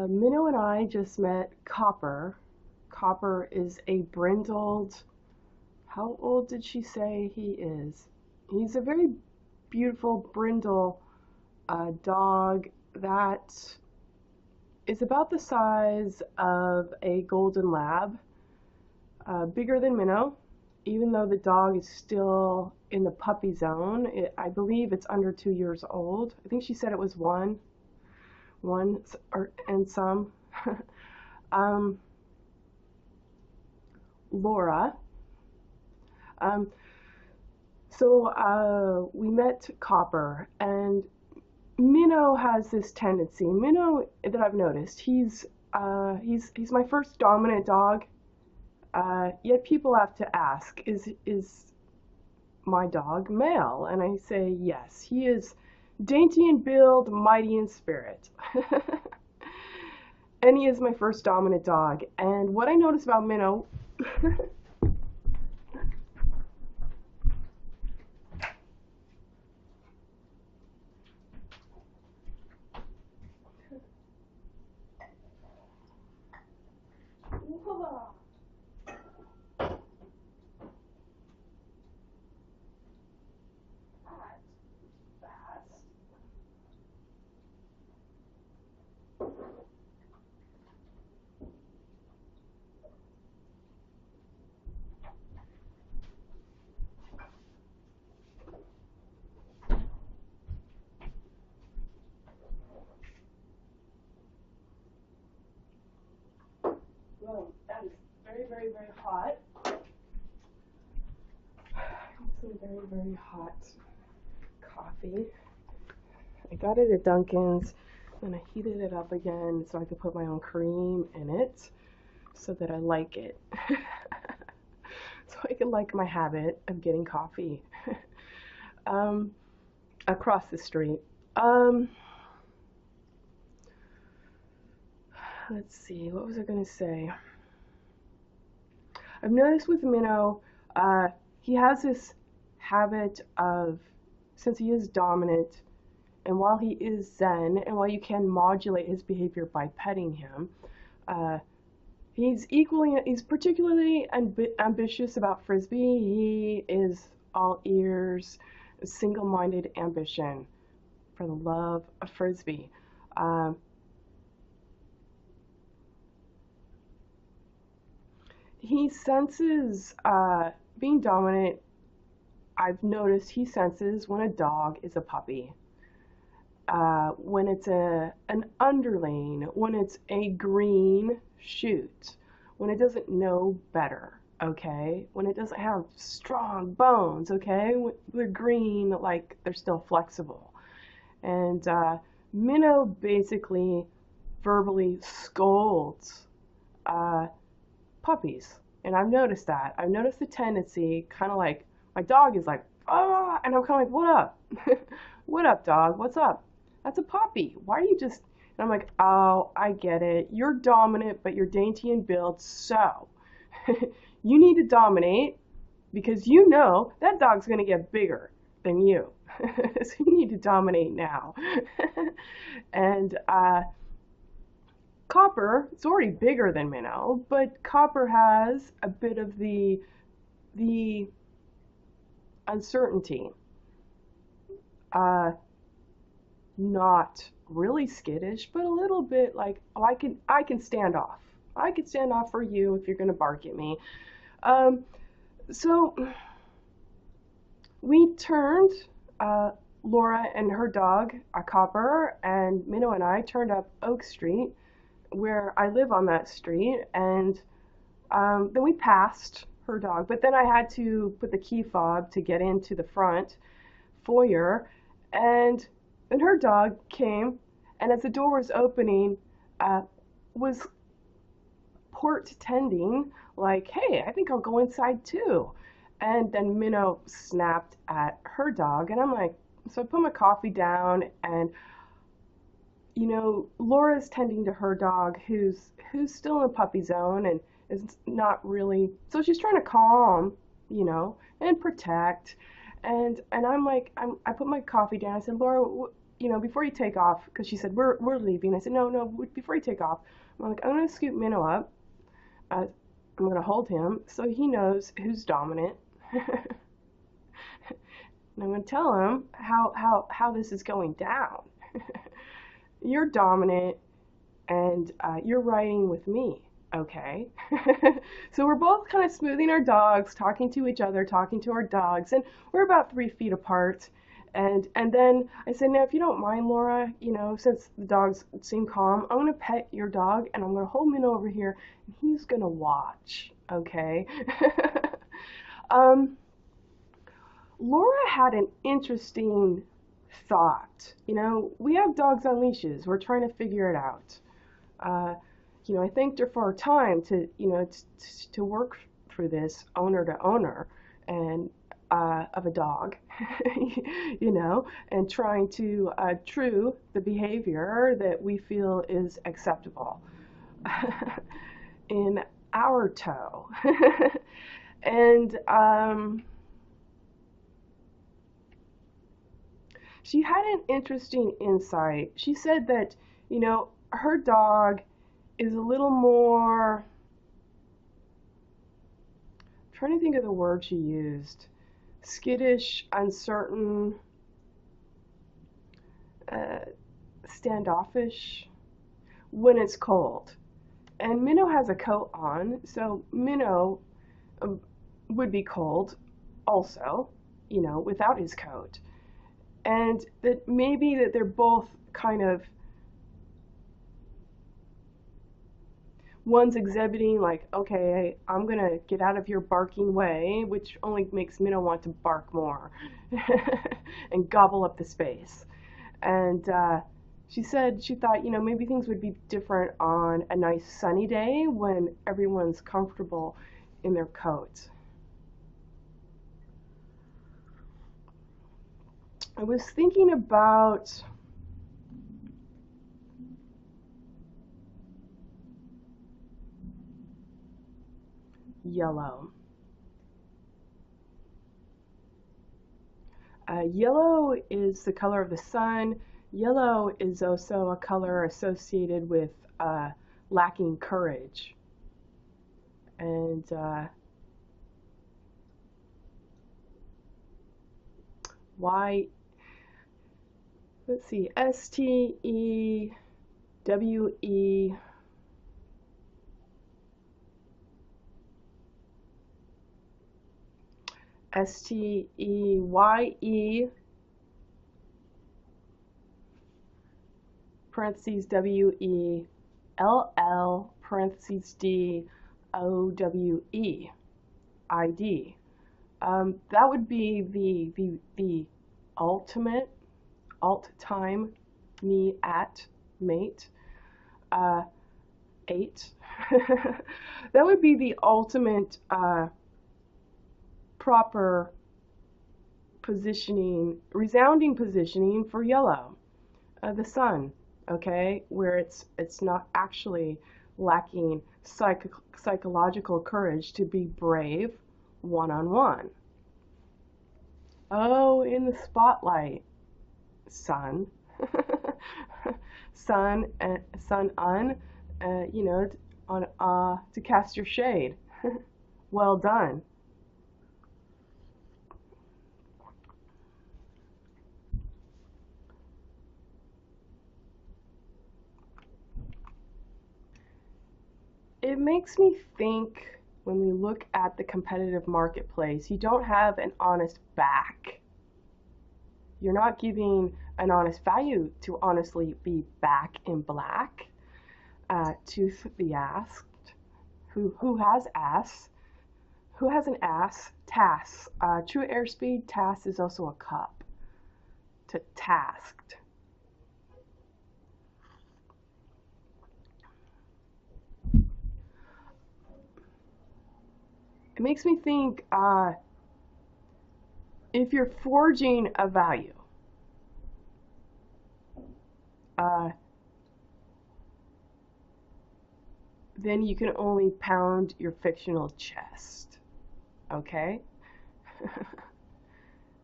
Minnow and I just met Copper. Copper is a brindled, how old did she say he is? He's a very beautiful brindle dog that is about the size of a golden lab, bigger than Minnow, even though the dog is still in the puppy zone. I believe it's under 2 years old. I think she said it was one or and some. um, Laura. Um, so we met Copper, and Minnow has this tendency. Minnow that I've noticed, he's my first dominant dog. Yet people have to ask, is my dog male? And I say yes. He is dainty in build, mighty in spirit. And he is my first dominant dog. And what I notice about Minnow well, that is very, very, very hot. Some very, very hot coffee. I got it at Dunkin's, and I heated it up again so I could put my own cream in it so that I like it. So I can like my habit of getting coffee um, across the street. Let's see, what was I going to say? I've noticed with Minnow, he has this habit of, since he is dominant, and while he is zen, and while you can modulate his behavior by petting him, he's particularly ambitious about Frisbee. He is all ears, single-minded ambition for the love of Frisbee. He senses, being dominant, I've noticed he senses when a dog is a puppy. When it's an underling, when it's a green shoot, when it doesn't know better, okay? When it doesn't have strong bones, okay? They're green, like they're still flexible. And Minnow basically verbally scolds puppies. And I've noticed that. I've noticed the tendency, kind of like, my dog is like, ah, and I'm kind of like, what up? What up, dog? What's up? That's a puppy. Why are you just, and I'm like, oh, I get it. You're dominant, but you're dainty in build, so you need to dominate because you know that dog's going to get bigger than you. So you need to dominate now. And Copper is already bigger than Minnow, but Copper has a bit of the uncertainty. Not really skittish, but a little bit like, oh, I can stand off. I can stand off for you if you're gonna bark at me. So we turned, Laura and her dog, Copper, and Minnow and I turned up Oak Street, where I live on that street, and then we passed her dog, but then I had to put the key fob to get into the front foyer, and then her dog came, and as the door was opening, was port tending, like, hey, I think I'll go inside too. And then Minnow snapped at her dog, and I'm like, so I put my coffee down, and you know, Laura's tending to her dog, who's still in the puppy zone and is not really, so she's trying to calm, you know, and protect. And I'm like, I put my coffee down. I said, Laura, you know, before you take off, because she said we're leaving. I said, no, no, before you take off, I'm like, I'm gonna scoop Minnow up. Uh, I'm gonna hold him so he knows who's dominant. And I'm gonna tell him how this is going down. You're dominant, and you're riding with me, okay? So we're both kind of smoothing our dogs, talking to each other, talking to our dogs, and we're about 3 feet apart. And then I said, now if you don't mind, Laura, you know, since the dogs seem calm, I'm gonna pet your dog and I'm gonna hold Minnow over here and he's gonna watch, okay? um, Laura had an interesting thought. You know, we have dogs on leashes. We're trying to figure it out. Uh, you know, I thanked her for her time to, you know, to work through this owner to owner and of a dog, you know, and trying to true the behavior that we feel is acceptable in our toe. And she had an interesting insight. She said that, you know, her dog is a little more, I'm trying to think of the word she used, skittish, uncertain, uh, standoffish when it's cold. And Minnow has a coat on, so Minnow would be cold also, you know, without his coat. And that maybe that they're both kind of, one's exhibiting like, okay, I'm gonna get out of your barking way, which only makes Minnow want to bark more and gobble up the space. And she said she thought, you know, maybe things would be different on a nice sunny day when everyone's comfortable in their coats. I was thinking about yellow. Yellow is the color of the sun. Yellow is also a color associated with lacking courage. And why, let's see, STEWE, STEYE, parentheses WELL, parentheses DOWEID. That would be the ultimate alt time me at mate 8. That would be the ultimate proper positioning, resounding positioning for yellow, the sun, okay, where it's not actually lacking psychological courage to be brave one-on-one. Oh, in the spotlight, sun, sun, you know, on to cast your shade. Well done. It makes me think when we look at the competitive marketplace, you don't have an honest back. You're not giving an honest value to honestly be back in black. Tooth be asked. Who has ass? Who has an ass? TAS. True airspeed, TAS is also a cup. To tasked. It makes me think if you're forging a value, then you can only pound your fictional chest, okay?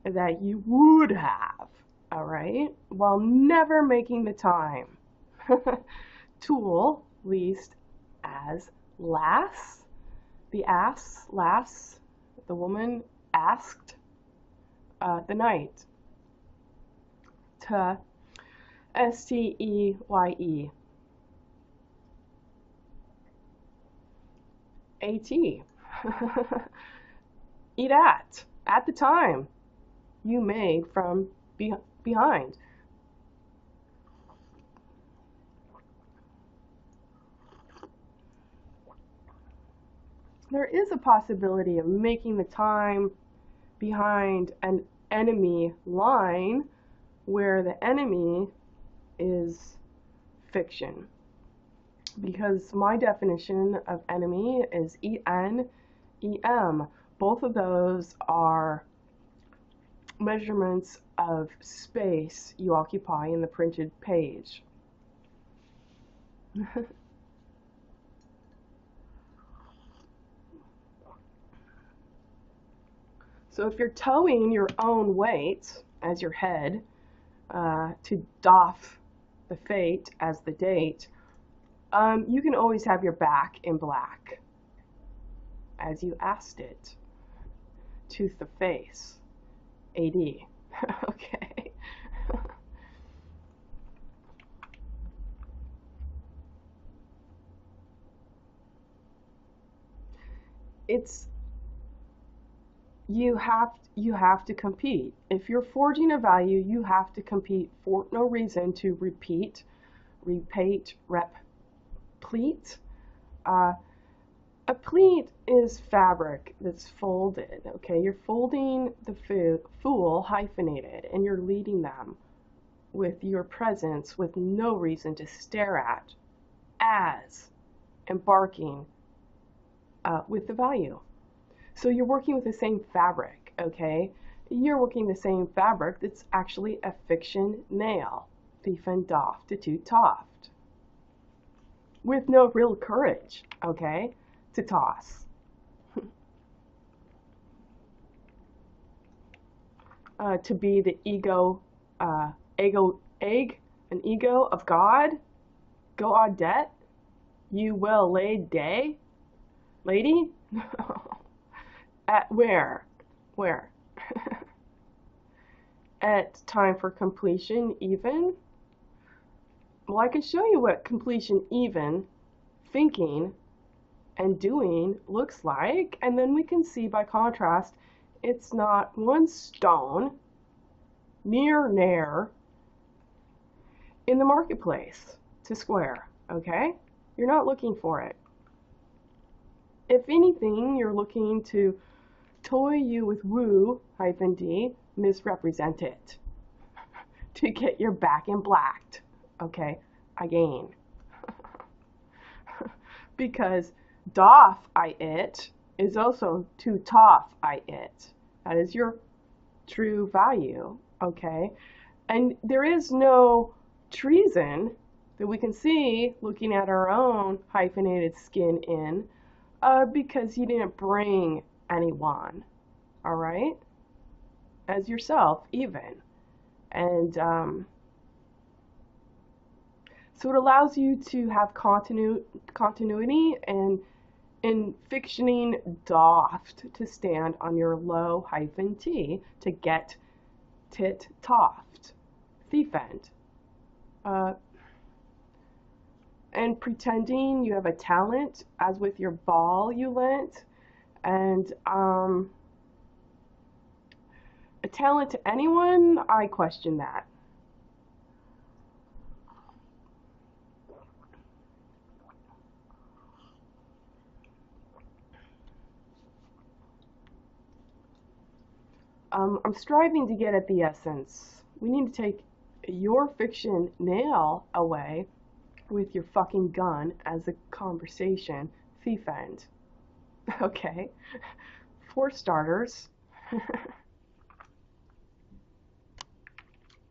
that you would have, all right, while never making the time. Tool, least as lass, the lass, the woman asked the knight. To, S-T-E-Y-E. A-T. Eat at the time you made from behind. There is a possibility of making the time behind an enemy line where the enemy is fiction. Because my definition of enemy is E-N, E-M. Both of those are measurements of space you occupy in the printed page. So if you're towing your own weight as your head to doff the fate as the date, you can always have your back in black as you asked it. Tooth of face. AD. Okay. It's you have to compete. If you're forging a value, you have to compete for no reason to repeat, replete. A pleat is fabric that's folded, okay? You're folding the fool hyphenated, and you're leading them with your presence with no reason to stare at as embarking with the value. So you're working with the same fabric, okay? You're working the same fabric that's actually a fiction nail, thief and doff, to toot toft, with no real courage, okay, to toss. To be the an ego of God, go on debt, you well laid day, lady. At where? At time for completion, even. Well, I can show you what completion even, thinking, and doing looks like, and then we can see by contrast it's not one stone near in the marketplace to square, okay? You're not looking for it. If anything, you're looking to toy you with woo-d, misrepresent it to get your back in blacked, okay, again. Because doff I it is also to toff I it. That is your true value, okay? And there is no treason that we can see looking at our own hyphenated skin in, because you didn't bring anyone, all right, as yourself even. And so it allows you to have continuity and in fictioning doffed to stand on your low hyphen T to get tit toft, thief end. And pretending you have a talent, as with your ball you lent, and a talent to anyone, I question that. I'm striving to get at the essence. We need to take your fiction nail away with your fucking gun as a conversation thief end. Okay, for starters.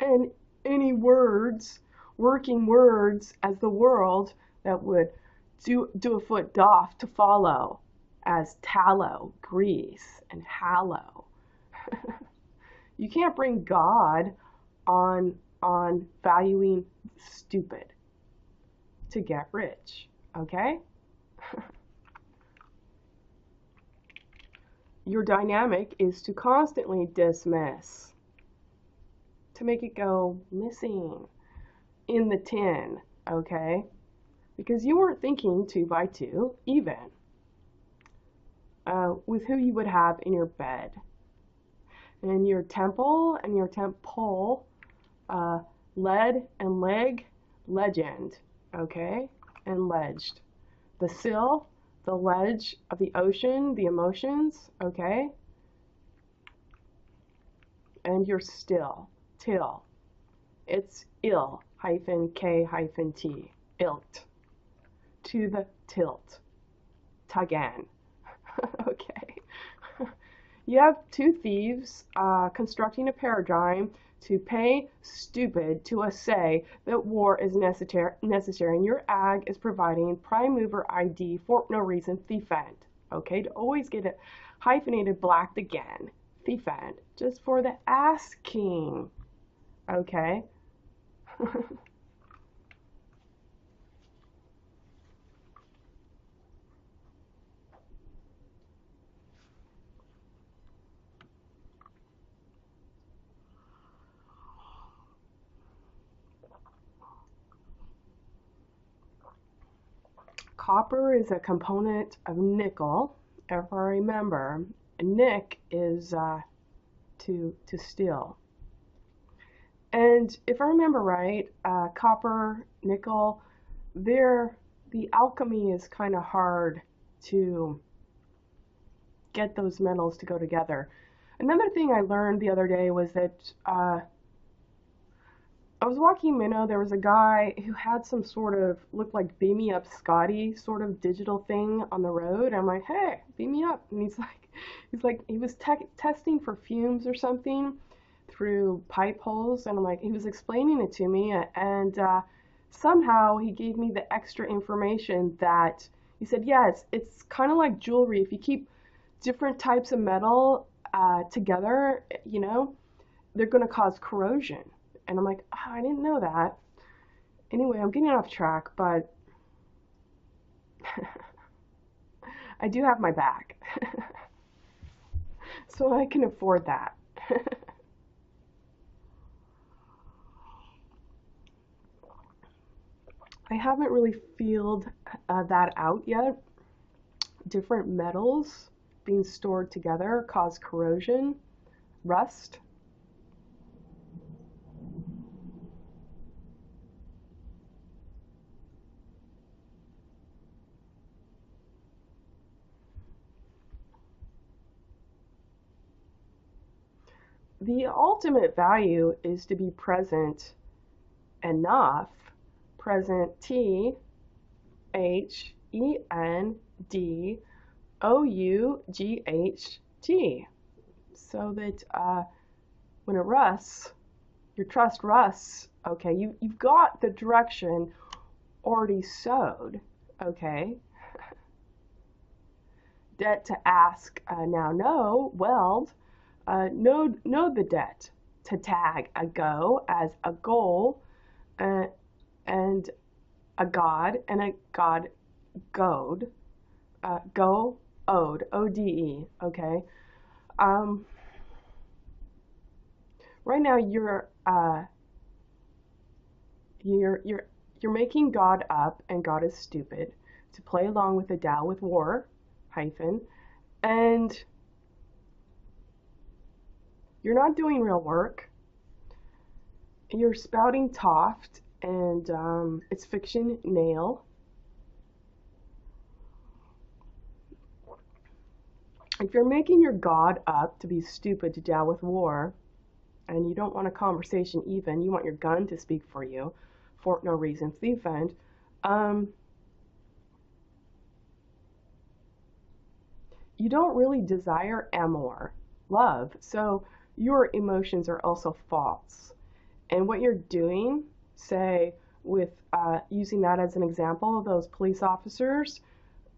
And any words, working words as the world that would do a foot doff to follow as tallow, grease, and hallow. You can't bring God on valuing stupid to get rich, okay? Your dynamic is to constantly dismiss, to make it go missing in the tin, okay? Because you weren't thinking 2 by 2 even with who you would have in your bed. And your temple and your temple, lead and leg, legend, okay? And ledged. The sill, the ledge of the ocean, the emotions, okay? And your still, till. It's ill, hyphen K hyphen T, ilt. To the tilt, tagan. Okay. You have 2 thieves constructing a paradigm to pay stupid to say that war is necessary, and your ag is providing prime mover ID for no reason, thiefend. Okay, to always get it hyphenated blacked again, thiefend, just for the asking. Okay. Copper is a component of nickel, if I remember. Nick is to steal. And if I remember right, copper, nickel, the alchemy is kind of hard to get those metals to go together. Another thing I learned the other day was that I was walking Minnow, there was a guy who had some sort of, looked like Beam Me Up Scotty sort of digital thing on the road. I'm like, hey, beam me up. And he was testing for fumes or something through pipe holes. And I'm like, he was explaining it to me. And somehow he gave me the extra information that he said, yeah, it's kind of like jewelry. If you keep different types of metal together, they're going to cause corrosion. And I'm like, oh, I didn't know that. Anyway, I'm getting off track, but I do have my back. So I can afford that. I haven't really feeled that out yet. Different metals being stored together cause corrosion, rust. The ultimate value is to be present enough, present THENDOUGHT, so that when it rusts, your trust rusts, okay, you've got the direction already sowed, okay? Debt to ask, now know, weld, know the debt, to tag a go as a goal, and a god, and a god goad, go ode, ODE, okay? Right now you're making God up, and God is stupid, to play along with the Tao with war, hyphen, and you're not doing real work. You're spouting Toft, and it's fiction nail. If you're making your God up to be stupid to deal with war, and you don't want a conversation even, you want your gun to speak for you, for no reason, defend, you don't really desire amour, love, so your emotions are also false. And what you're doing, say, with using that as an example, those police officers,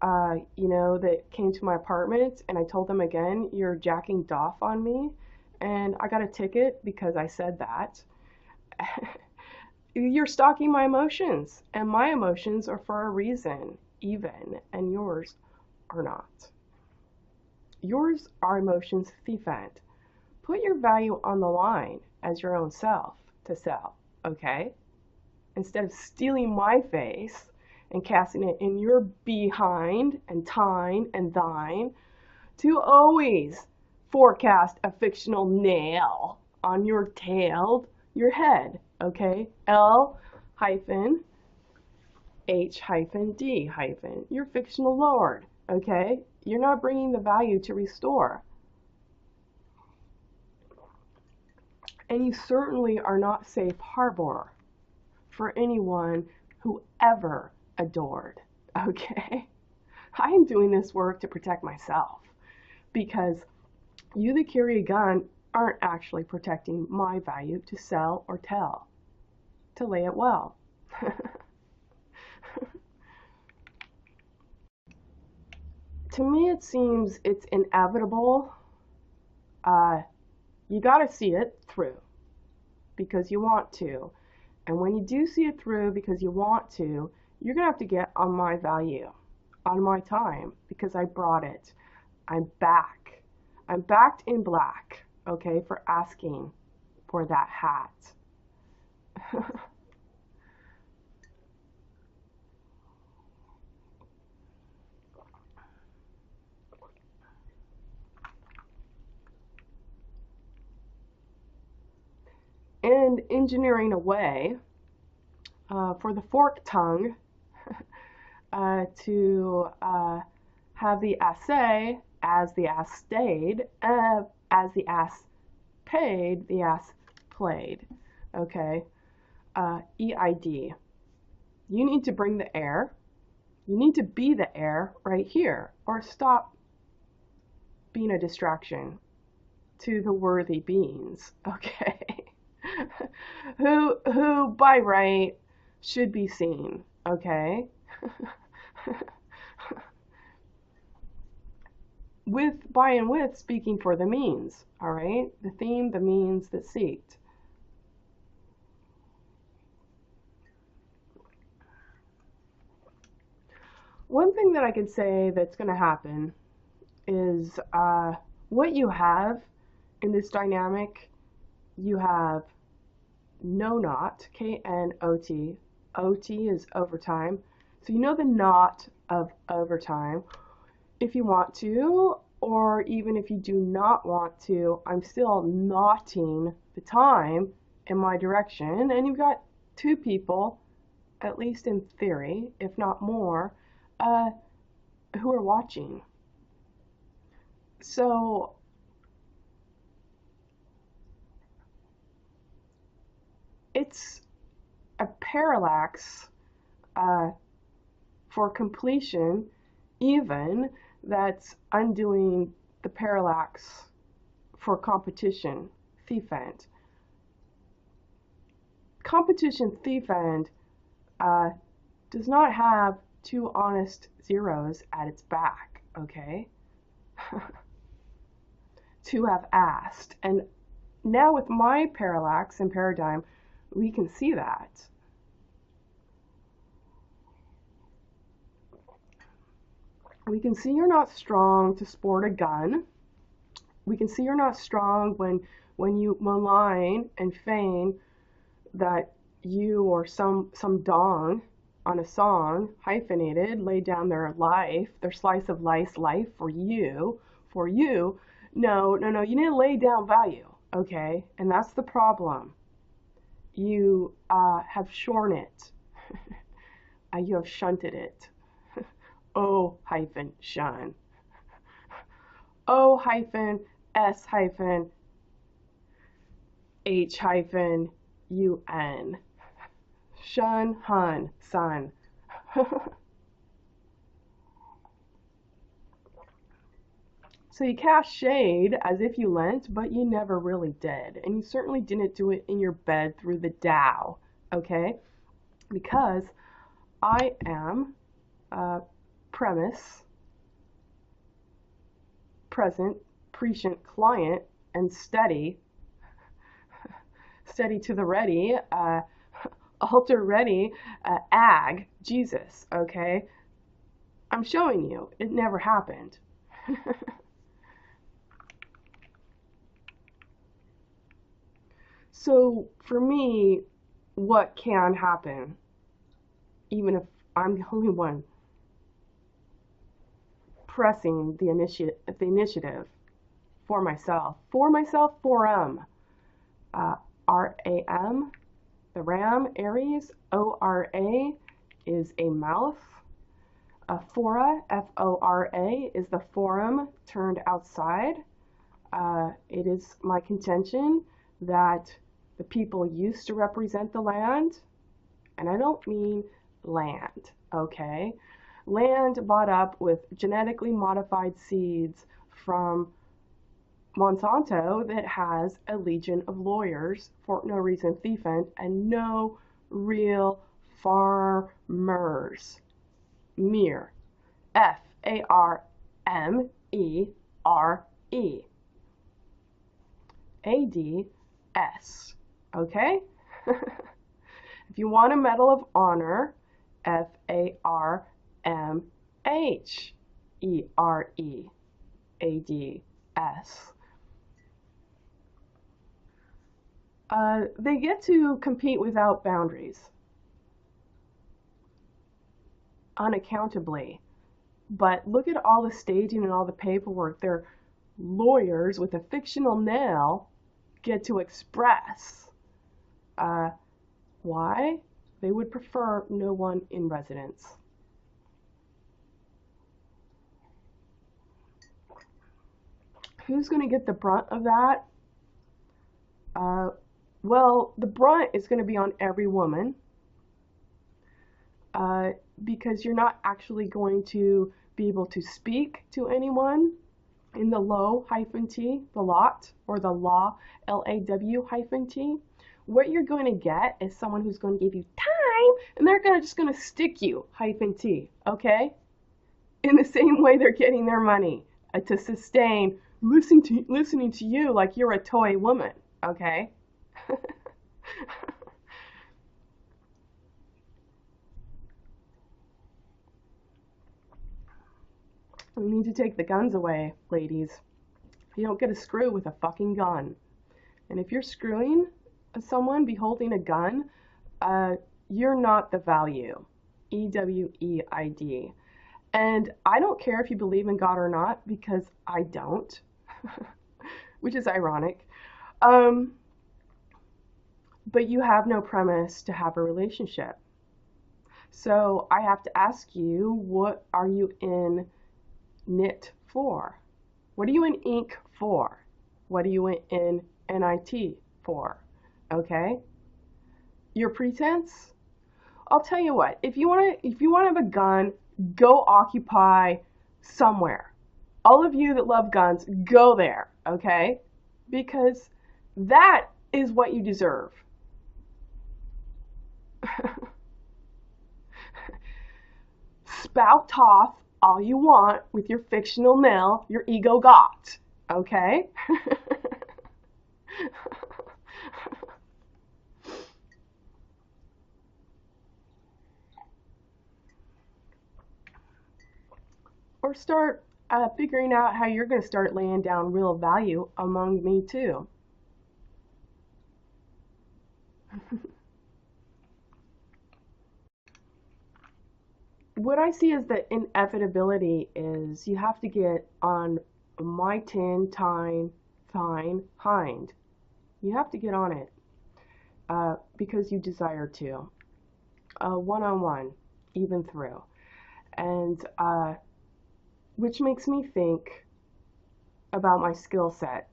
that came to my apartment, and I told them again, you're jacking doff on me, and I got a ticket because I said that. You're stalking my emotions, and my emotions are for a reason, even, and yours are not. Yours are emotions thiefant. Put your value on the line as your own self to sell, okay? Instead of stealing my face and casting it in your behind and tine and thine, to always forecast a fictional nail on your tail, your head, okay? L hyphen H hyphen D hyphen, your fictional lord, okay? You're not bringing the value to restore. And you certainly are not safe harbor for anyone who ever adored, okay? I am doing this work to protect myself because you that carry a gun aren't actually protecting my value to sell or tell, to lay it well. To me, it seems it's inevitable. You got to see it through because you want to. And when you do see it through because you want to, you're going to have to get on my value, on my time, because I brought it. I'm back. I'm backed in black, okay, for asking for that hat. And engineering a way for the fork tongue to have the assay as the ass stayed, as the ass paid, the ass played. Okay? EID. You need to bring the air. You need to be the air right here, or stop being a distraction to the worthy beings. Okay? who by right should be seen. Okay? By and with speaking for the means, all right? The theme, the means that seeked. One thing that I can say that's going to happen is what you have in this dynamic, you have no not, K-N-O-T. OT is overtime. So you know the not of overtime. If you want to, or even if you do not want to, I'm still knotting the time in my direction. And you've got two people, at least in theory, if not more, who are watching. So it's a parallax for completion, even that's undoing the parallax for competition, thiefant. Competition thiefant does not have two honest zeros at its back, okay? To have asked. And now with my parallax and paradigm, we can see that. We can see you're not strong to sport a gun. We can see you're not strong when you malign and feign that you or some dong on a song, hyphenated, laid down their life, their slice of life for you. No, you need to lay down value, okay? And that's the problem. You have shorn it. You have shunted it. O hyphen shun. O hyphen S hyphen H hyphen UN. Shun hun sun. So you cast shade as if you lent, but you never really did. And you certainly didn't do it in your bed through the Tao, okay? Because I am premise, present, prescient client and steady, steady to the ready, altar ready, ag, Jesus, okay? I'm showing you, it never happened. So for me, what can happen, even if I'm the only one pressing the initiative for myself, uh, RAM, the Ram, Aries, ORA is a mouth. Fora, FORA, is the forum turned outside. It is my contention that the people used to represent the land, and I don't mean land, okay? Land bought up with genetically modified seeds from Monsanto that has a legion of lawyers, for no reason thiefing, and no real farmers. Mere. FARMERE. ADS. Okay? If you want a Medal of Honor, FARMHEREADS. They get to compete without boundaries, unaccountably. But look at all the staging and all the paperwork. Their lawyers with a fictional nail get to express. Why? They would prefer no one in residence. Who's going to get the brunt of that? Well, the brunt is going to be on every woman, because you're not actually going to be able to speak to anyone in the law-t, the lot, or the law, LAW-t. What you're going to get is someone who's going to give you time, and they're just going to stick you, -t, okay? In the same way they're getting their money, to sustain listening to you like you're a toy woman, okay? We need to take the guns away, ladies. You don't get a screw with a fucking gun. And if you're screwing someone beholding a gun, you're not the value. EWEID. And I don't care if you believe in God or not, because I don't, which is ironic. But you have no premise to have a relationship. So I have to ask you, what are you in knit for? What are you in ink for? What are you in NIT for? Okay? Your pretense? I'll tell you what, if you want to have a gun, go occupy somewhere. All of you that love guns, go there, okay? Because that is what you deserve. Spout off all you want with your fictional nail your ego got, okay? Or start figuring out how you're going to start laying down real value among me too. What I see as the inevitability is you have to get on my tin, tine, fine, hind. You have to get on it because you desire to. One-on-one, even through. And which makes me think about my skill set.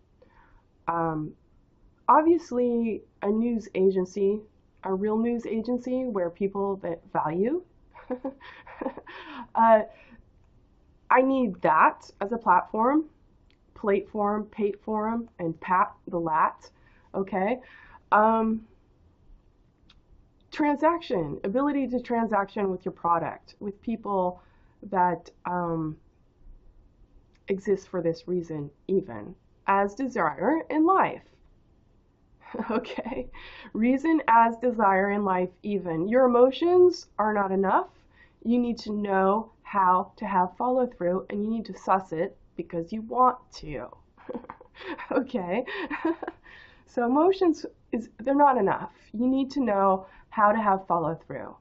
Obviously, a news agency, a real news agency where people that value, I need that as a platform, platform, pate forum, and pat the lat, okay? Transaction, ability to transaction with your product, with people that exist for this reason even. as desire in life. Okay? Reason as desire in life even. Your emotions are not enough. You need to know how to have follow through, and you need to suss it because you want to. Okay? So emotions they're not enough. You need to know how to have follow through.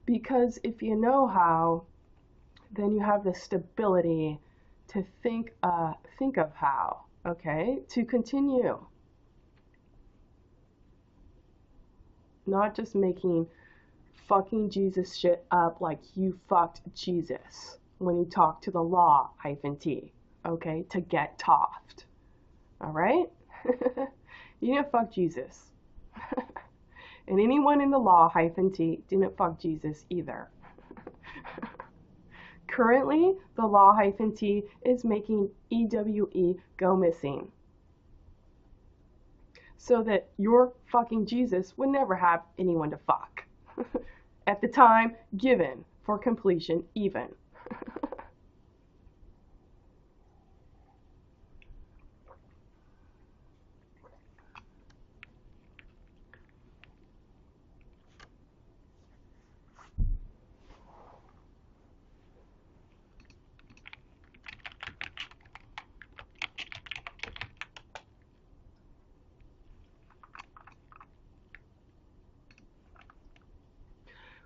Because if you know how, then you have the stability to think of how, okay? To continue. Not just making fucking Jesus shit up like you fucked Jesus when you talk to the law-t, okay? To get toffed. Alright? You didn't fuck Jesus. And anyone in the law-t didn't fuck Jesus either. Currently, the law-t is making EWE go missing, so that your fucking Jesus would never have anyone to fuck. At the time given for completion even.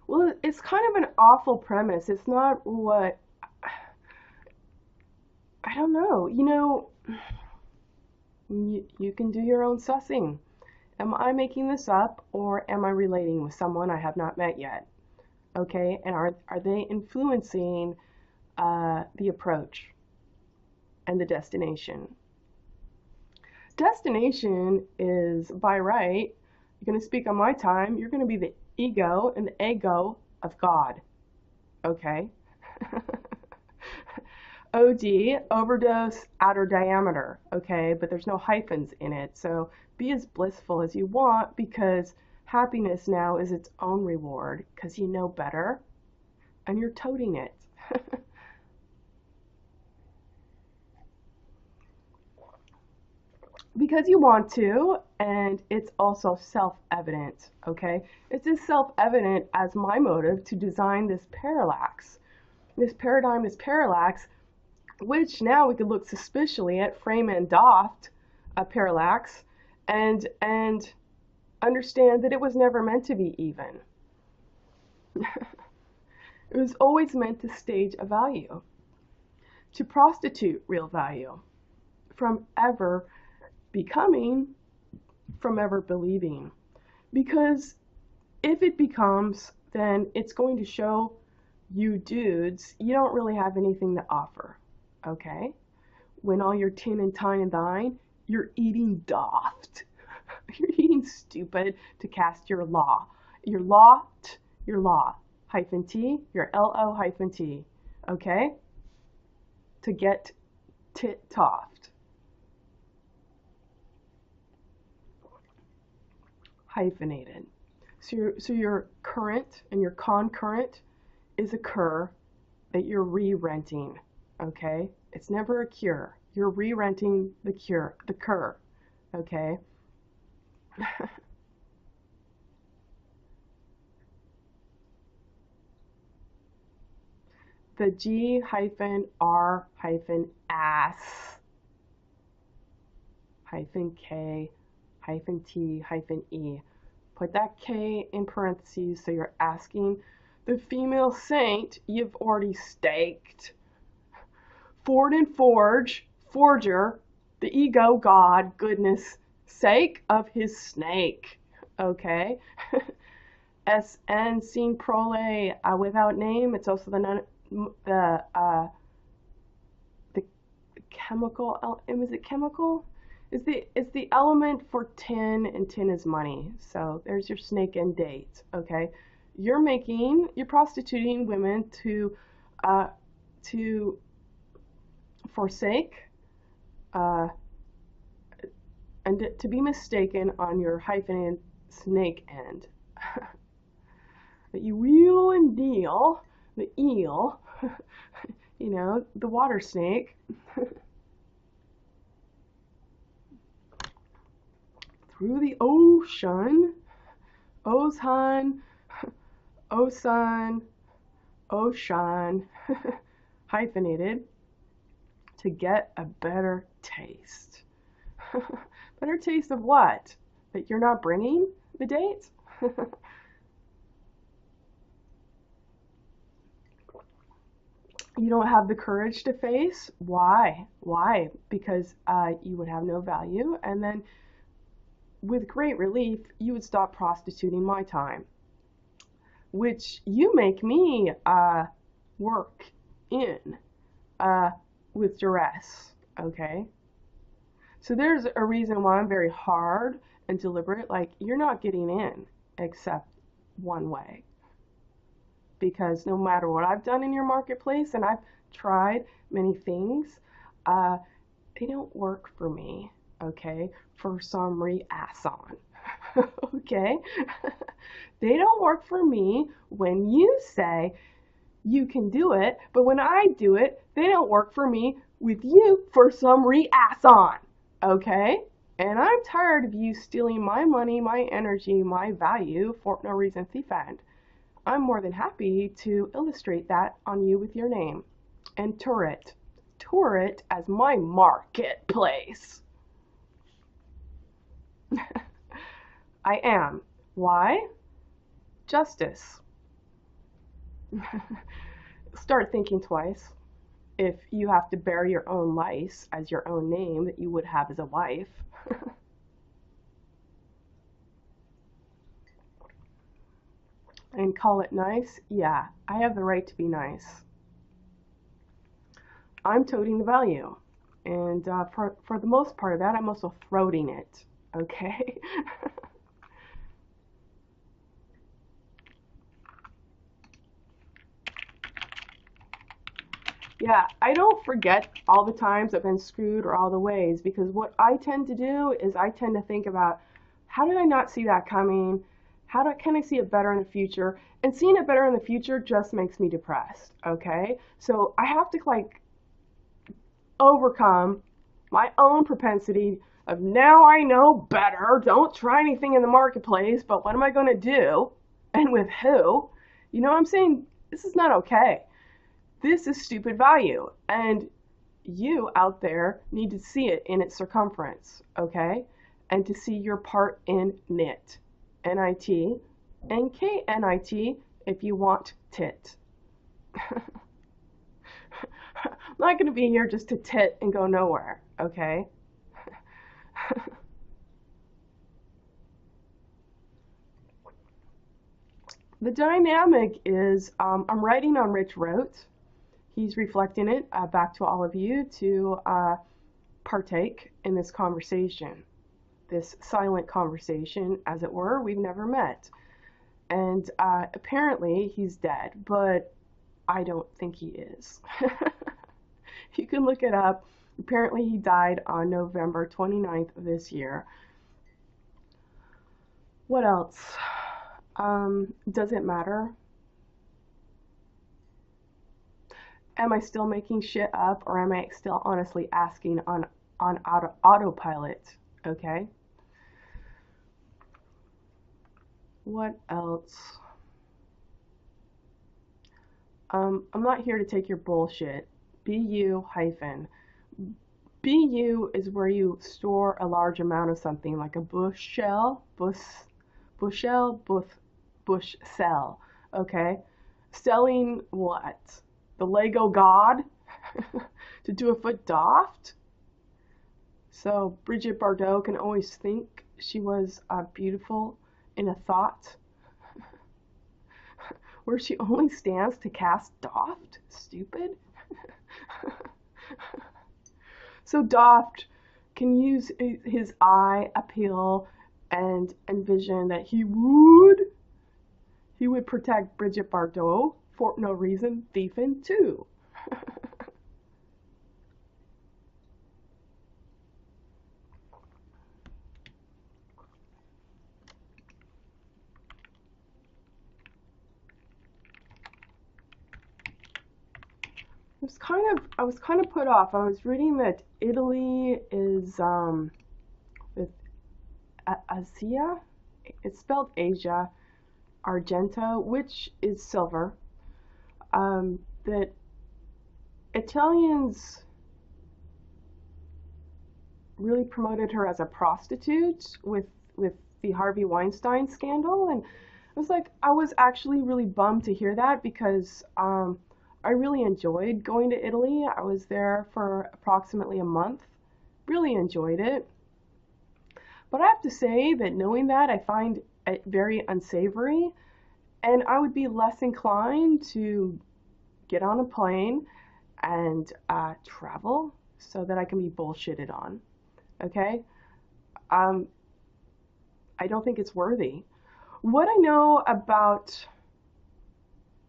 Well, it's kind of an awful premise. It's not what, I don't know. You can do your own sussing. Am I making this up, or am I relating with someone I have not met yet? Okay, and are they influencing the approach and the destination? Destination is by right. You're going to speak on my time. You're going to be the ego and the ego of God. Okay? OD, overdose, outer diameter. Okay? But there's no hyphens in it. So be as blissful as you want, because happiness now is its own reward because you know better and you're toting it. Because you want to, and it's also self-evident, okay? It's as self-evident as my motive to design this parallax. This paradigm is parallax, which now we could look suspiciously at Freeman-Doft parallax and understand that it was never meant to be even. It was always meant to stage a value, to prostitute real value from ever becoming, from ever believing. Because if it becomes, then it's going to show you dudes you don't really have anything to offer, okay? When all your tin and tine and thine, you're eating doft. You're eating stupid to cast your law. Your law, your law, hyphen T, your LO hyphen T, okay? To get tit toft. Hyphenated. So your current and your concurrent is a cur that you're re-renting, okay? It's never a cure. You're re-renting the cur, okay? The G-R-ass K T-E. Put that K in parentheses, so you're asking the female saint you've already staked. Ford and forger, the ego god, goodness sake of his snake. Okay? SN sine prole without name. It's also the chemical. Is it chemical? Is the element for tin, and tin is money. So there's your snake and date. Okay, you're prostituting women to forsake and to be mistaken on your hyphenated snake end. that you wheel and deal the eel, you know, the water snake, through the ocean, ocean, ocean, ocean, hyphenated, to get a better taste. Better taste of what? That you're not bringing the date? You don't have the courage to face? Why? Why? Because you would have no value, and then with great relief, you would stop prostituting my time, which you make me work in with duress, okay? So there's a reason why I'm very hard and deliberate, like you're not getting in except one way. Because no matter what I've done in your marketplace, and I've tried many things, they don't work for me, okay? For some reason, okay? They don't work for me when you say you can do it, but when I do it, they don't work for me with you for some reason, okay? And I'm tired of you stealing my money, my energy, my value for no reason, thief end. I'm more than happy to illustrate that on you with your name and tour it as my marketplace. I am. Why? Justice. Start thinking twice. If you have to bear your own lice as your own name that you would have as a wife. And call it nice? Yeah, I have the right to be nice. I'm toting the value. And for the most part of that, I'm also throating it. Okay? Yeah, I don't forget all the times I've been screwed or all the ways, because what I tend to do is I tend to think about, how did I not see that coming? Can I see it better in the future? And seeing it better in the future just makes me depressed, okay? So I have to like overcome my own propensity of, now I know better, don't try anything in the marketplace, but what am I going to do? And with who? You know what I'm saying? This is not okay. This is stupid value. And you out there need to see it in its circumference, okay? And to see your part in NIT. N-I-T, and K-N-I-T if you want tit. I'm not going to be here just to tit and go nowhere, okay? The dynamic is, I'm writing on Rich wrote. He's reflecting it back to all of you to partake in this conversation. This silent conversation, as it were. We've never met. And apparently he's dead, but I don't think he is. You can look it up. Apparently he died on November 29th of this year. What else? Does it matter? Am I still making shit up, or am I still honestly asking on autopilot? Okay. What else? I'm not here to take your bullshit. BU hyphen. BU is where you store a large amount of something, like a bushel, bushel, bush sell. Okay? Selling what? The Lego God? To do a foot doft? So Bridget Bardot can always think she was beautiful in a thought, where she only stands to cast doft. Stupid. So Doft can use his eye appeal and envision that he would protect Bridget Bardot for no reason, thiefing too. I was kind of put off. I was reading that Italy is with Asia. It's spelled Asia, Argento, which is silver. That Italians really promoted her as a prostitute with the Harvey Weinstein scandal, and I was actually really bummed to hear that because I really enjoyed going to Italy. I was there for approximately a month. Really enjoyed it. But I have to say that knowing that, I find it very unsavory, and I would be less inclined to get on a plane and travel so that I can be bullshitted on. Okay? Um, I don't think it's worthy. What I know about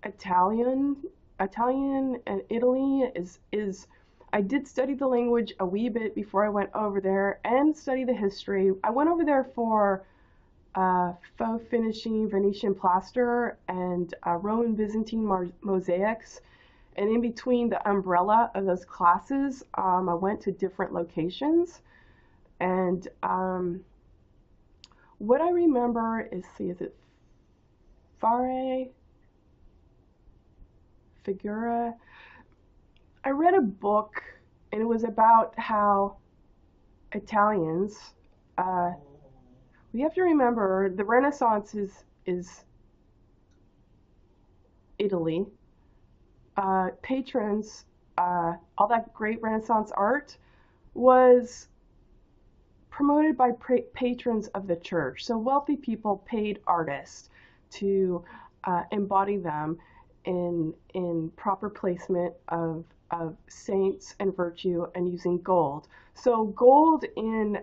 Italian, Italian and Italy is I did study the language a wee bit before I went over there and study the history. I went over there for faux finishing Venetian plaster and Roman Byzantine mosaics. And in between the umbrella of those classes, I went to different locations. And what I remember is, is it Fare, Figura? I read a book, and it was about how Italians, we have to remember the Renaissance is Italy. Patrons, all that great Renaissance art was promoted by patrons of the church. So wealthy people paid artists to embody them in proper placement of saints and virtue and using gold. So gold in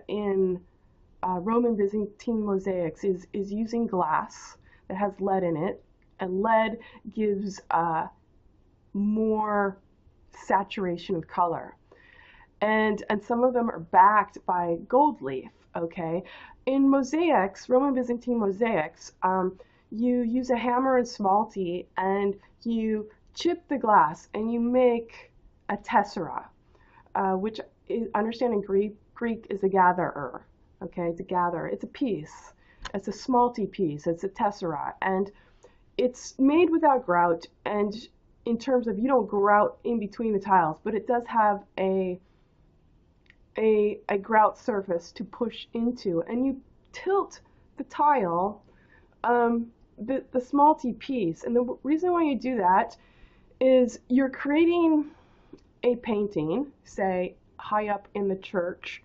Roman Byzantine mosaics is using glass that has lead in it, and lead gives more saturation of color. And some of them are backed by gold leaf, okay? In mosaics, Roman Byzantine mosaics, you use a hammer and smalty and you chip the glass and you make a tessera, which is, understand in Greek is a gatherer, okay? It's a gatherer. It's a piece. It's a smalty piece. It's a tessera. And it's made without grout, and in terms of you don't grout in between the tiles, but it does have a grout surface to push into, and you tilt the tile, the smalty piece. And the reason why you do that is you're creating a painting, say high up in the church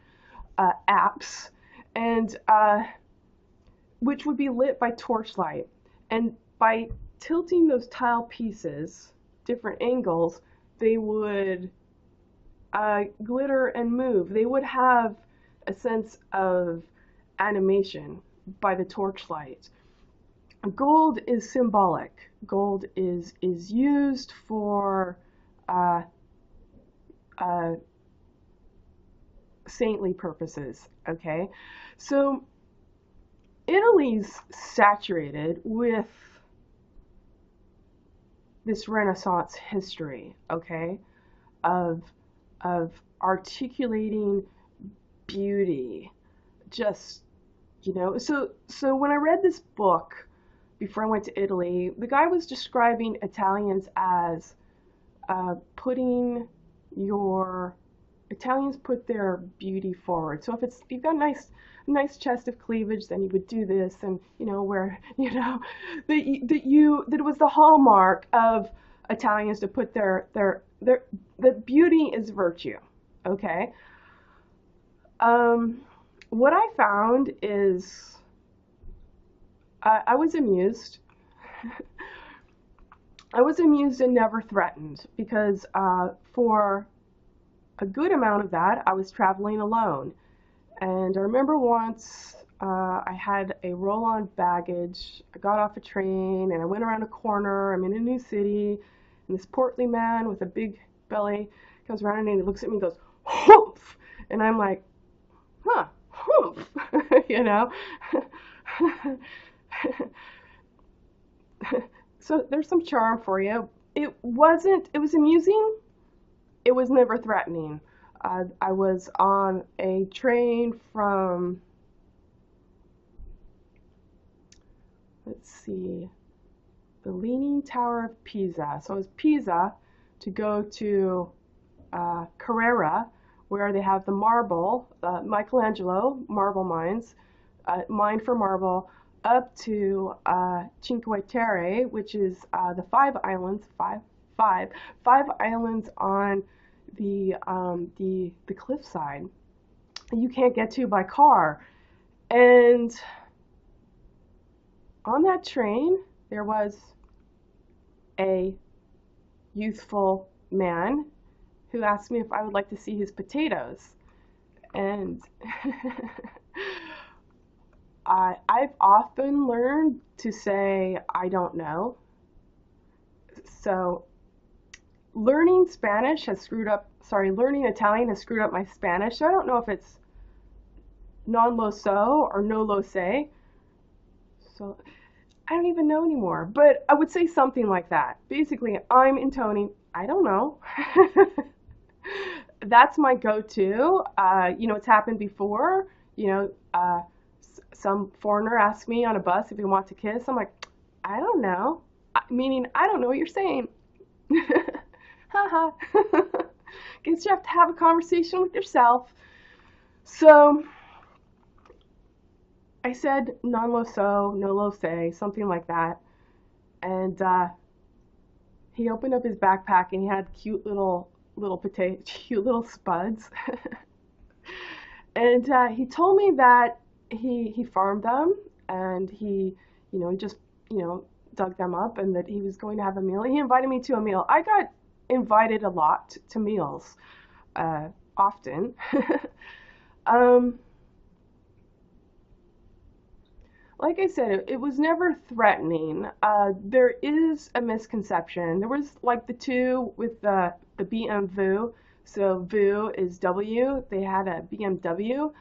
apse, and which would be lit by torchlight. And by tilting those tile pieces, different angles, they would glitter and move. They would have a sense of animation by the torchlight. Gold is symbolic. Gold is used for saintly purposes, okay? So Italy's saturated with this Renaissance history, okay, of articulating beauty, just, you know. So when I read this book before I went to Italy, the guy was describing Italians as Italians put their beauty forward. So if you've got a nice chest of cleavage, then you would do this, and where that it was the hallmark of Italians to put their that beauty is virtue. Okay. What I found is I was amused. I was amused and never threatened, because for a good amount of that I was traveling alone. And I remember once I had a roll-on baggage. I got off a train and I went around a corner. I'm in a new city, and this portly man with a big belly comes around and he looks at me and goes, "Humph!" And I'm like, huh, humph, you know? So there's some charm for you. It was amusing, it was never threatening. I was on a train from, let's see, the Leaning Tower of Pisa. So it was Pisa to go to Carrara, where they have the marble, Michelangelo marble mines, mine for marble, up to Cinque Terre, which is the five islands on the cliffside you can't get to by car. And on that train, there was a youthful man who asked me if I would like to see his potatoes. And I've often learned to say, I don't know. So learning Spanish has screwed up, sorry, learning Italian has screwed up my Spanish. So I don't know if it's non lo so or no lo sé. So I don't even know anymore. But I would say something like that. Basically, I'm intoning, I don't know. That's my go-to. It's happened before. Some foreigner asked me on a bus if he wants to kiss. I'm like, I don't know. Meaning, I don't know what you're saying. Haha. Guess you have to have a conversation with yourself. So I said non lo so, no lo sé, something like that. And he opened up his backpack and he had cute little cute little spuds. And he told me that he farmed them and he just dug them up and that he was going to have a meal. He invited me to a meal. I got invited a lot to meals, often. Like I said, it was never threatening. There is a misconception. There was like the two with the BMW. So VU is W. They had a BMW.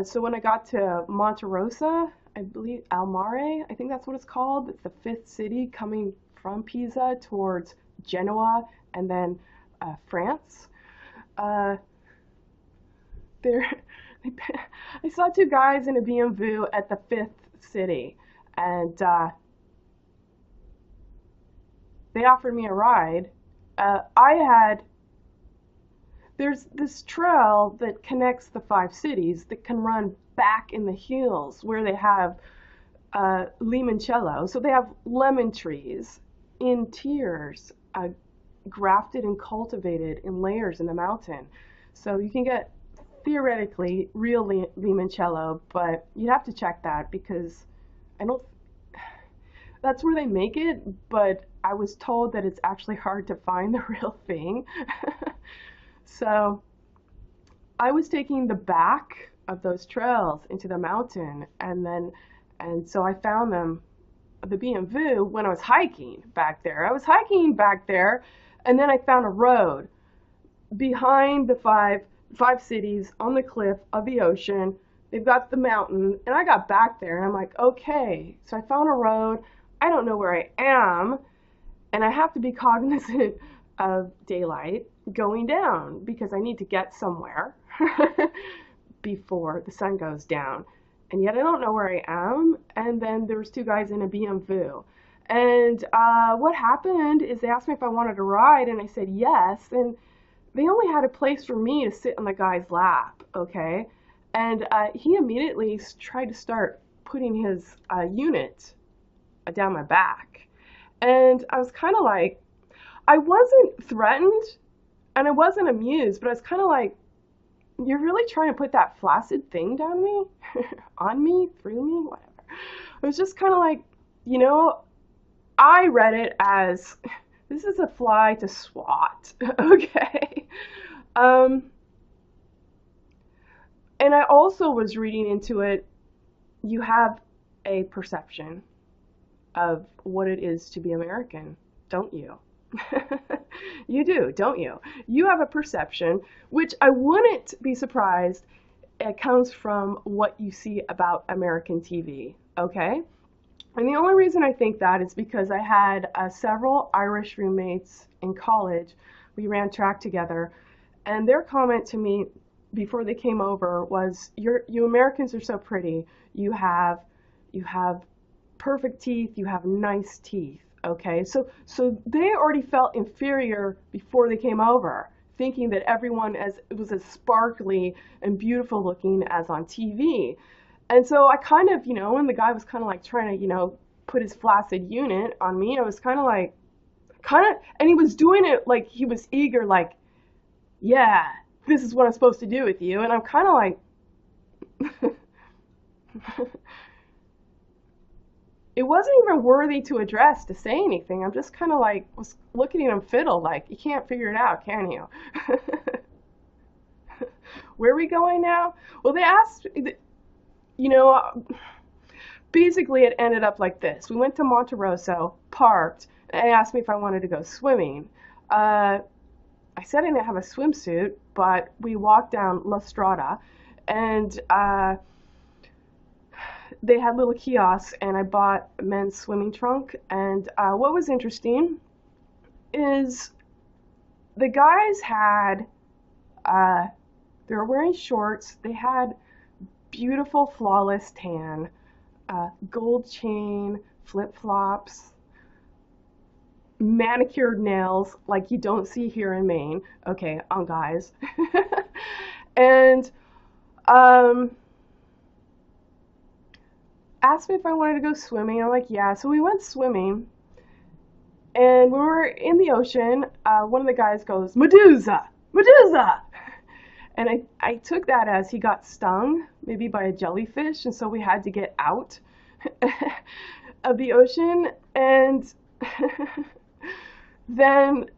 So when I got to Monterosa, I believe Almare, I think that's what it's called. It's the fifth city coming from Pisa towards Genoa and then France. There, I saw two guys in a BMW at the fifth city, and they offered me a ride. There's this trail that connects the five cities that can run back in the hills where they have limoncello. So they have lemon trees in tiers, grafted and cultivated in layers in the mountain. So you can get theoretically real limoncello, but you have to check that because I don't. That's where they make it, but I was told that it's actually hard to find the real thing. So I was taking the back of those trails into the mountain, and so I found them, the BMW, when I was hiking back there. I was hiking back there, and then I found a road behind the five cities on the cliff of the ocean. They've got the mountain, and I got back there, and I'm like, okay, so I found a road. I don't know where I am, and I have to be cognizant of daylight going down because I need to get somewhere before the sun goes down. And yet I don't know where I am. And then there was two guys in a BMW. And what happened is they asked me if I wanted to ride, and I said yes. And they only had a place for me to sit on the guy's lap, okay? And he immediately tried to start putting his unit down my back. And I was kind of like, I wasn't threatened and I wasn't amused, but I was kind of like, you're really trying to put that flaccid thing down me, on me, through me, whatever. It was just kind of like, I read it as, this is a fly to swat, okay? And I also was reading into it, you have a perception of what it is to be American, don't you? You do, don't you? You have a perception, which I wouldn't be surprised it comes from what you see about American TV, okay? And the only reason I think that is because I had several Irish roommates in college, We ran track together. And their comment to me before they came over was, you Americans are so pretty. You have perfect teeth, you have nice teeth. Okay, so they already felt inferior before they came over, thinking that everyone as it was as sparkly and beautiful looking as on TV. And so I kind of, when the guy was kind of like trying to, put his flaccid unit on me, I was kind of like, and he was doing it like he was eager, like, yeah, this is what I'm supposed to do with you. And I'm kind of like, it wasn't even worthy to address to say anything. I'm just kind of like, was looking at him fiddle, like, you can't figure it out, can you? Where are we going now? Well, they asked, you know, basically it ended up like this. We went to Monte Rosso, parked, and they asked me if I wanted to go swimming. I said I didn't have a swimsuit, but we walked down La Strada, and they had little kiosks, and I bought a men's swimming trunk. And what was interesting is the guys had, they were wearing shorts, they had beautiful, flawless tan, gold chain, flip-flops, manicured nails like you don't see here in Maine, okay, on guys. And asked me if I wanted to go swimming. I'm like, yeah. So we went swimming, and when we were in the ocean, one of the guys goes, Medusa! Medusa! And I took that as he got stung, maybe by a jellyfish, and so we had to get out of the ocean. And then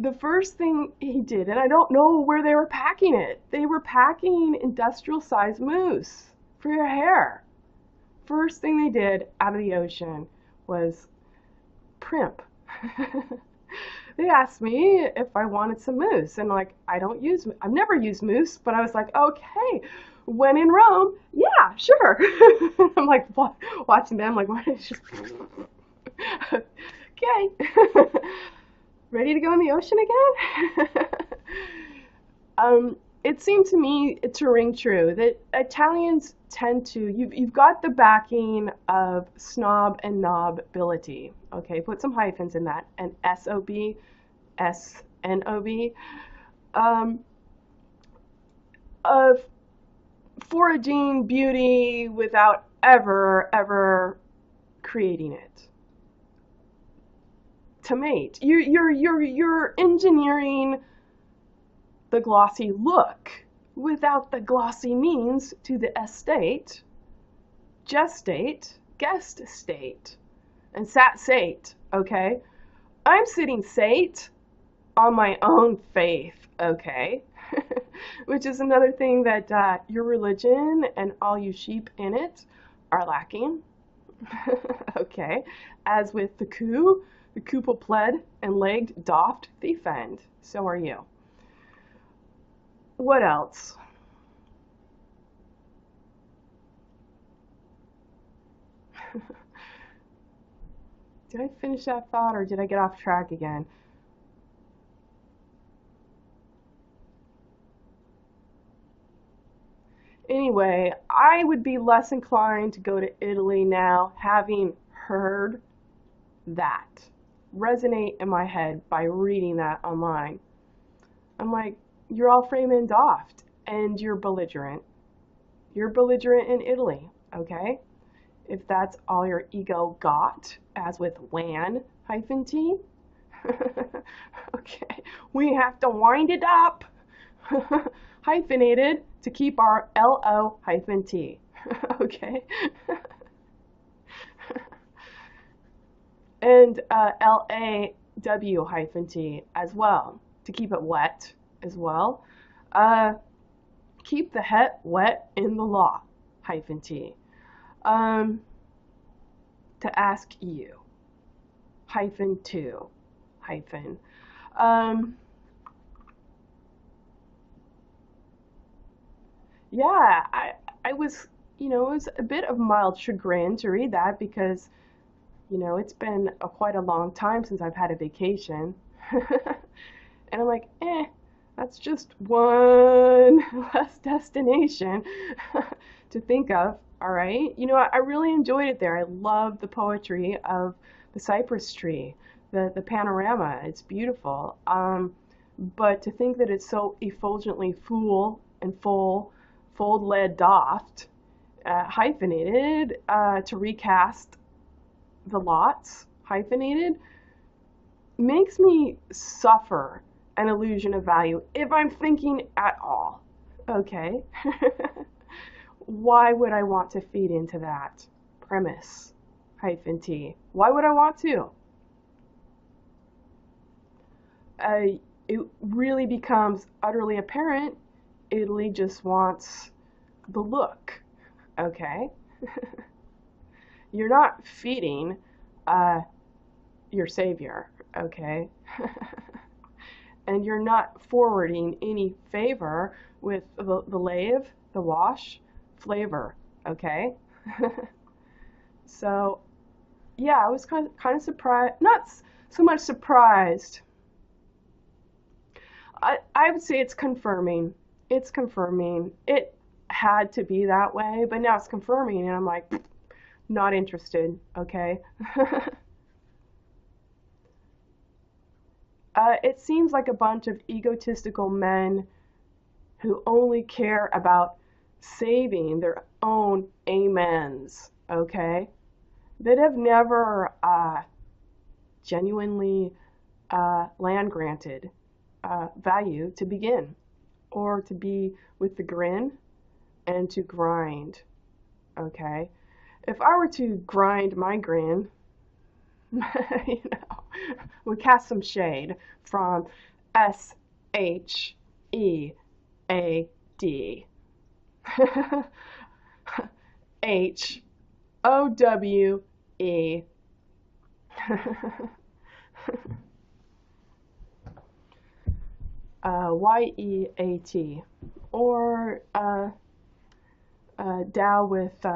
the first thing he did, and I don't know where they were packing it, they were packing industrial-sized mousse for your hair. First thing they did out of the ocean was primp. They asked me if I wanted some mousse, and like, I've never used mousse, but I was like, okay, when in Rome, yeah, sure. I'm like watching them, like, what is just, okay, ready to go in the ocean again? It seemed to me to ring true that Italians tend to, you've got the backing of snob and nobility. Okay, put some hyphens in that, and S-O-B, S-N-O-B, of foraging beauty without ever creating it. To mate. You're engineering the glossy look without the glossy means to the estate, gestate, guest state, and sat sate, okay? I'm sitting sate on my own faith, okay? Which is another thing that your religion and all you sheep in it are lacking, okay? As with the couple pled and legged doffed defend, so are you. What else? Did I finish that thought, or did I get off track again? Anyway, I would be less inclined to go to Italy now, having heard that resonate in my head by reading that online. I'm like, you're all frame and doffed, and you're belligerent. You're belligerent in Italy, okay? If that's all your ego got, as with WAN-T, okay, we have to wind it up, hyphenated, to keep our LO-T, okay? And LAW-T as well, to keep it wet as well. Keep the het wet in the law, -T. To ask you, -2, yeah, I was, it was a bit of mild chagrin to read that because, it's been quite a long time since I've had a vacation. And I'm like, that's just one less destination to think of. All right. You know, I really enjoyed it there. I love the poetry of the cypress tree, the panorama. It's beautiful. But to think that it's so effulgently full and full, fold led doft, hyphenated, to recast the lots, hyphenated, makes me suffer an illusion of value if I'm thinking at all. Okay? Why would I want to feed into that premise, hyphen T? Why would I want to? It really becomes utterly apparent Italy just wants the look. Okay? You're not feeding your savior. Okay? And you're not forwarding any favor with the lave, the wash, flavor, okay? So, yeah, I was kind of surprised, not so much surprised. I would say it's confirming. It's confirming. It had to be that way, but now it's confirming, and I'm like, not interested, okay? It seems like a bunch of egotistical men who only care about saving their own amens, okay? That have never genuinely land granted value to begin, or to be with the grin and to grind, okay? If I were to grind my grin, you know, we cast some shade from SHEAD. HOWE. YEAT. Or Dow with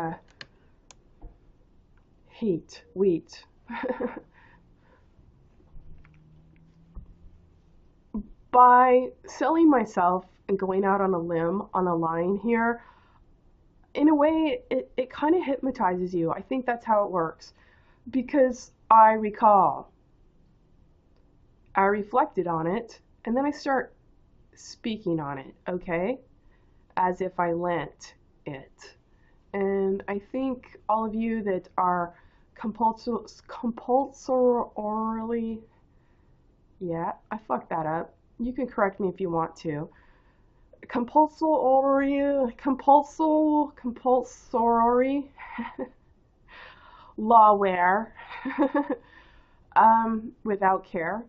wheat. By selling myself and going out on a limb, on a line here, in a way, it kind of hypnotizes you. I think that's how it works. Because I recall, I reflected on it, and then I start speaking on it, okay? As if I lent it. And I think all of you that are compulsorily, yeah, I fucked that up. You can correct me if you want to. Compulsory lawware, without care.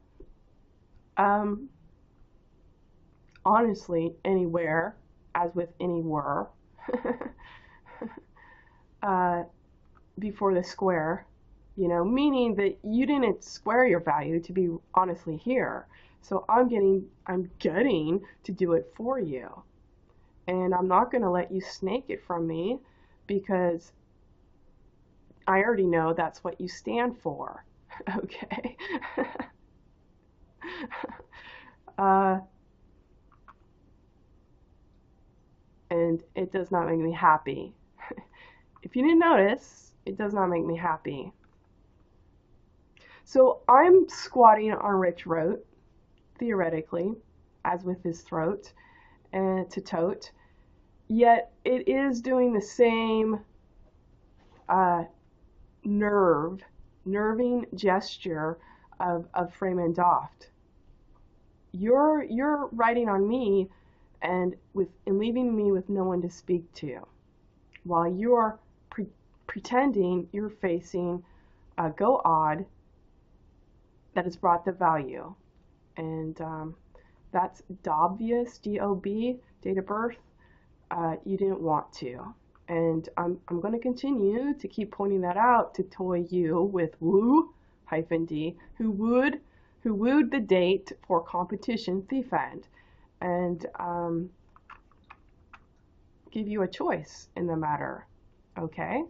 Um, Honestly, anywhere, as with anywhere, uh, before the square, you know, meaning that you didn't square your value to be honestly here. So I'm getting to do it for you. And I'm not going to let you snake it from me because I already know that's what you stand for. Okay? uh, and it does not make me happy. If you didn't notice, it does not make me happy. So I'm squatting on Rich Rote, theoretically, as with his throat, and to tote. Yet it is doing the same uh, nerving gesture of Freeman Doft. You're writing on me and leaving me with no one to speak to, while you're pretending you're facing a go odd that has brought the value. And that's obvious, DOB, date of birth. You didn't want to. And I'm going to continue to keep pointing that out to toy you with woo-d, who wooed the date for competition thief end, and give you a choice in the matter. Okay?